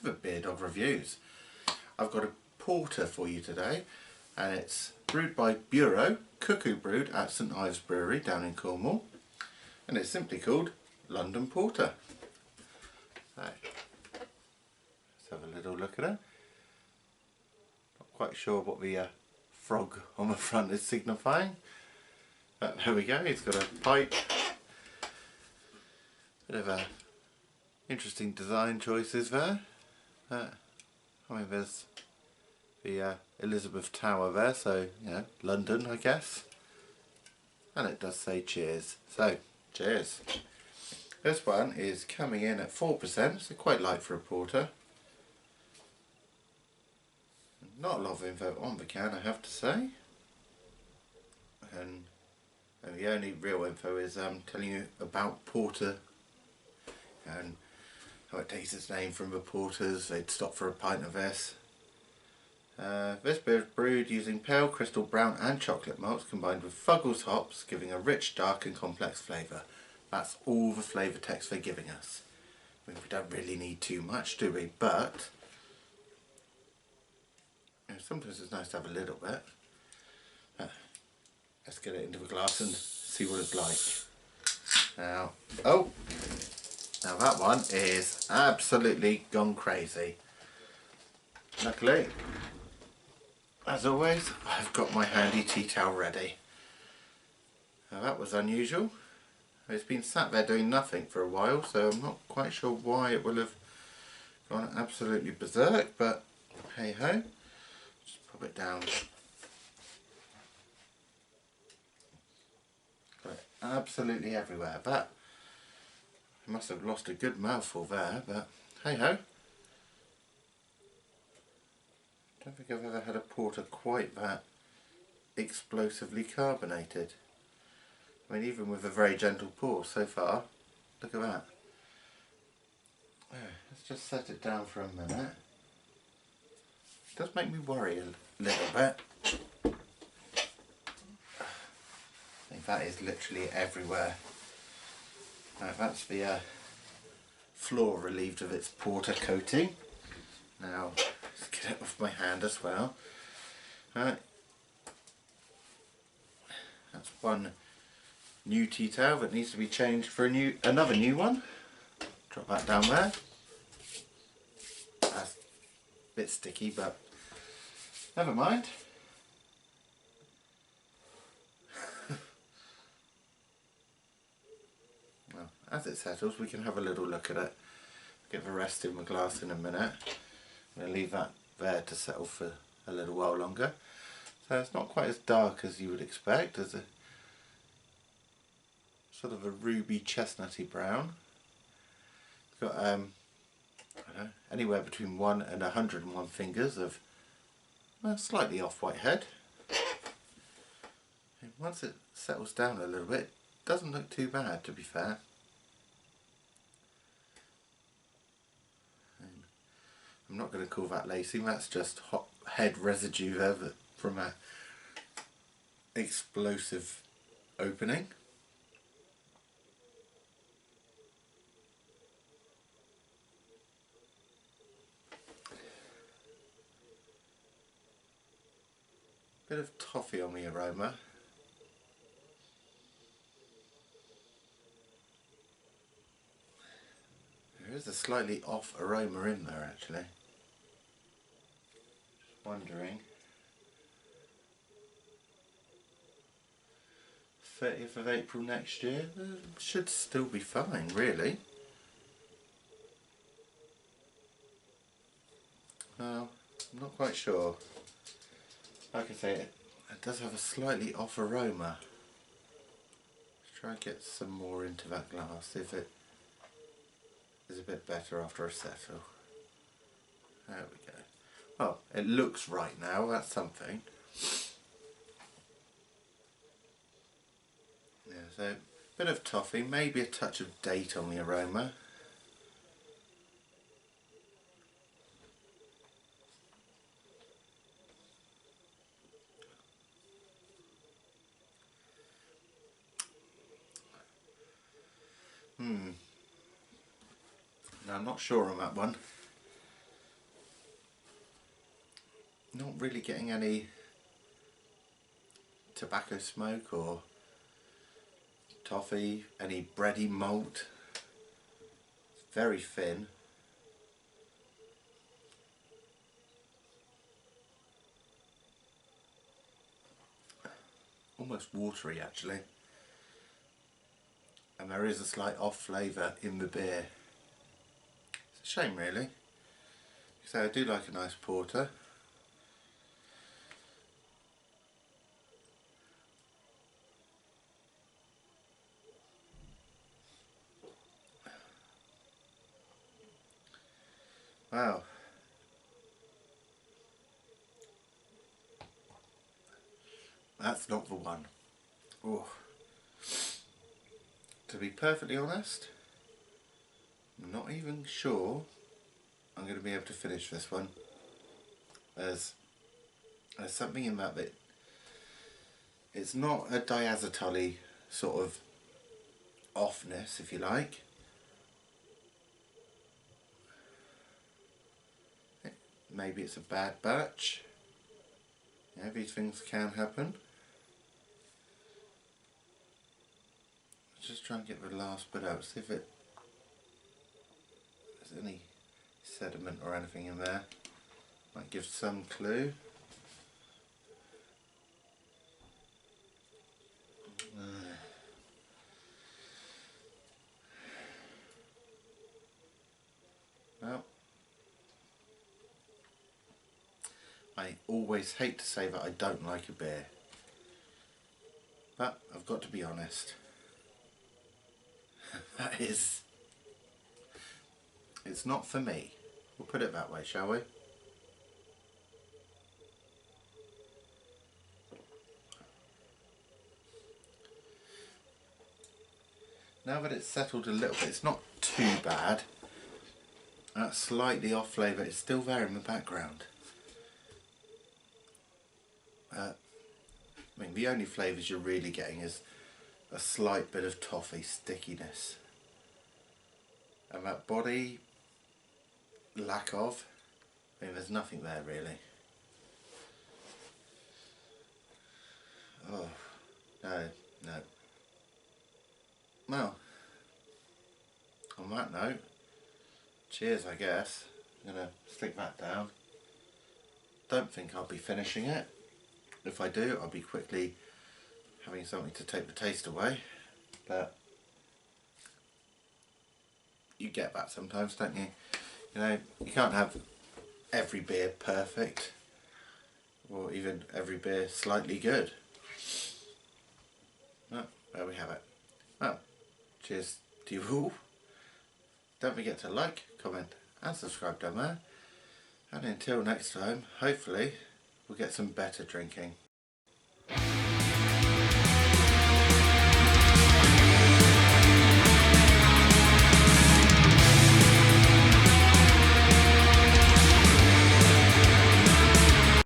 of a Beer Dog Reviews. I've got a porter for you today, and it's brewed by Buro, cuckoo brewed at St Ives Brewery down in Cornwall, and it's simply called London Porter. So, let's have a little look at it. Not quite sure what the frog on the front is signifying, but there we go. It's got a pipe. Bit of a interesting design choices there. I mean, there's the Elizabeth Tower there, so you know, London, I guess. And it does say cheers. So, cheers. This one is coming in at 4%, so quite light for a porter. Not a lot of info on the can, I have to say. And the only real info is telling you about porter and how it takes its name from the porters. They'd stop for a pint of this. This beer is brewed using pale, crystal, brown and chocolate malts combined with Fuggles hops, giving a rich, dark and complex flavour. That's all the flavour text they're giving us. I mean, we don't really need too much, do we? But you know, sometimes it's nice to have a little bit. Let's get it into the glass and see what it's like. Now, now that one is absolutely gone crazy. Luckily, as always, I've got my handy tea towel ready. Now that was unusual. It's been sat there doing nothing for a while, so I'm not quite sure why it will have gone absolutely berserk, but hey ho. Just pop it down. Got it absolutely everywhere. That I must have lost a good mouthful there, but hey ho. I don't think I've ever had a porter quite that explosively carbonated. I mean, even with a very gentle pour so far, look at that. Let's just set it down for a minute. It does make me worry a little bit. I think that is literally everywhere. Right, that's the floor relieved of its porter coating. Now, let's get it off my hand as well. Right. That's one new tea towel that needs to be changed for another new one. Drop that down there. That's a bit sticky, but never mind. Well, as it settles, we can have a little look at it. Get the rest in my glass in a minute. I'm going to leave that there to settle for a little while longer. So it's not quite as dark as you would expect. There's a sort of a ruby chestnutty brown. It's got I don't know, anywhere between 1 and 101 fingers of slightly off-white head. And once it settles down a little bit, it doesn't look too bad, to be fair. And I'm not going to call that lacing, that's just hot head residue there from a explosive opening. Bit of toffee on the aroma. There is a slightly off aroma in there actually. Just wondering. 30th of April next year, should still be fine really. Well, I'm not quite sure. Like I say, it does have a slightly off aroma. Let's try and get some more into that glass, see if it is a bit better after a settle. There we go. Well, it looks right now, that's something. Yeah, so a bit of toffee, maybe a touch of date on the aroma. Now I'm not sure on that one. really getting any tobacco smoke or toffee, any bready malt. It's very thin. Almost watery actually. And there is a slight off flavour in the beer. It's a shame really. So I do like a nice porter. Wow. That's not the one. Oh. To be perfectly honest, I'm not even sure I'm going to be able to finish this one. There's something in that it's not a diacetyl sort of offness, if you like. Maybe it's a bad batch. Yeah, these things can happen. Just try and get the last bit out, see if there's any sediment or anything in there. Might give some clue. Well, I always hate to say that I don't like a beer, but I've got to be honest. It's not for me. We'll put it that way, shall we? Now that it's settled a little bit, it's not too bad. That slightly off flavour is still there in the background. I mean, the only flavours you're really getting is a slight bit of toffee stickiness. And that body, lack of, I mean, there's nothing there really. Oh, no. Well, on that note, cheers I guess. I'm going to stick that down. Don't think I'll be finishing it. If I do, I'll be quickly having something to take the taste away. But you get that sometimes, don't you? You know, you can't have every beer perfect, or even every beer slightly good. Well, there we have it. Well, cheers to you all. Don't forget to like, comment and subscribe down there. And until next time, hopefully we'll get some better drinking.